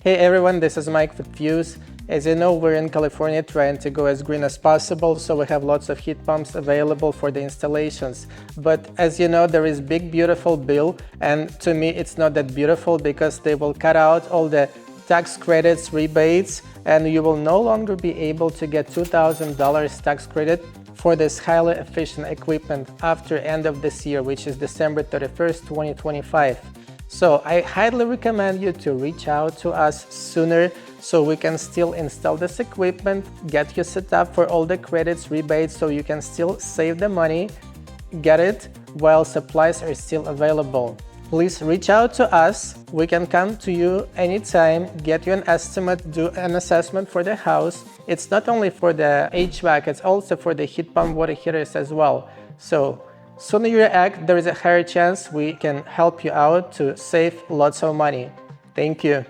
Hey everyone, this is Mike with Fuse. As you know, we're in California trying to go as green as possible, so we have lots of heat pumps available for the installations. But as you know, there is big beautiful bill, and to me it's not that beautiful because they will cut out all the tax credits, rebates, and you will no longer be able to get $2,000 tax credit for this highly efficient equipment after end of this year, which is December 31st, 2025. So I highly recommend you to reach out to us sooner so we can still install this equipment, get you set up for all the credits, rebates, so you can still save the money, get it while supplies are still available. Please reach out to us. We can come to you anytime, get you an estimate, do an assessment for the house. It's not only for the HVAC, it's also for the heat pump water heaters as well. So sooner you act, there is a higher chance we can help you out to save lots of money. Thank you.